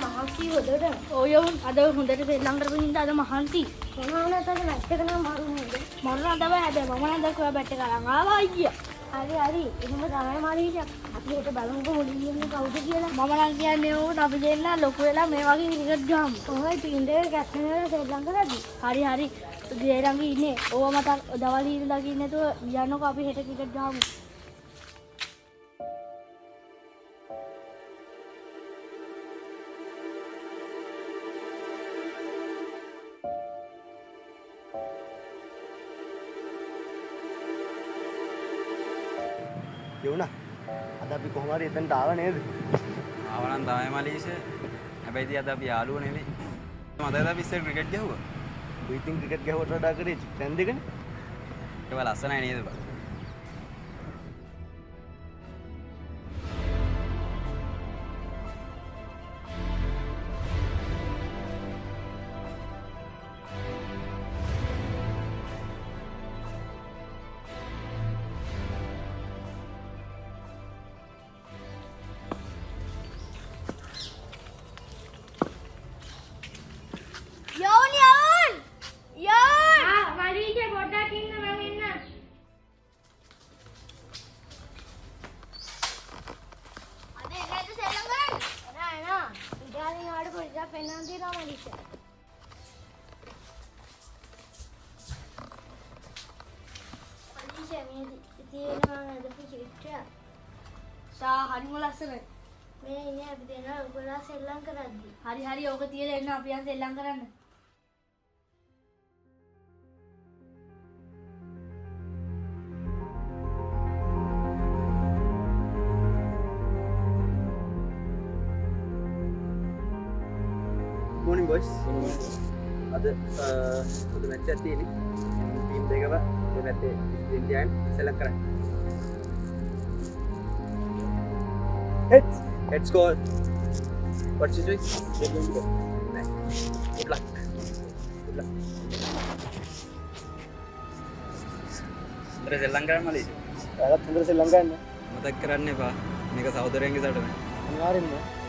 මහන්සි හොදට ඔය අද හොඳට සෙල්ලම් කරපු හින්දා අද මහන්සි මොනවා නැතද මැච් එක නම් මරු නේද මරුණා තමයි හැබැයි මම නම් දැක්කා බැට් එක අරන් ආවා අයියා හරි හරි එහෙම තමයි මාරීෂා අපි හිත බලමුකෝ මුලින් ඉන්නේ කවුද කියලා මම නම් කියන්නේ ඕන අපි දෙන්න ලොකු වෙලා මේ වගේ ක්‍රිකට් ගහමු ඔය ටීම් එකේ කැප්ටන් වෙලා සෙල්ලම් කරද්දි හරි හරි ගේරංගි ඉන්නේ ඕව මට දවල් ඉඳලා ගිහින් නැතුව යන්නකෝ අපි හෙට ක්‍රිකට් ගහමු යුණා අද අපි කොහොම හරි එතනට ආව නේද? ආව නම් තමයි මලීෂ. හැබැයි ඉතින් අද අපි යාළුවෝ නෙමෙයි. මතකද අපි ඉස්සර ක්‍රිකට් ගැහුවා? අපි ඉතින් ක්‍රිකට් ගැහුවට වඩා කරේ චිත්තෙන් දෙකනේ. ඒක ලස්සනයි නේද බං? හරිම ලස්සනයි මේ ඉන්නේ අපි දෙන්නා ඔයගොල්ලෝ සෙල්ලම් කරද්දි හරි හරි ඕක තියලා එන්න අපි යන් සෙල්ලම් කරන්න Morning boys. අද පොඩි මැච් එකක් තියෙන්නේ. ටීම් දෙකම දෙපැත්තේ ඉන්දියාන් සෙල්ලම් කරන්නේ. Heads goal. What's your choice? They're going to go. Nice. Good luck. Good luck. හොඳට සෙල්ලම් කරන්න මලීෂ. ඔයාලත් හොඳට සෙල්ලම් කරන්න. මතක් කරන්න එපා. මේක සහෝදරයන්ගේ සටන. අනිවාර්යෙන්ම.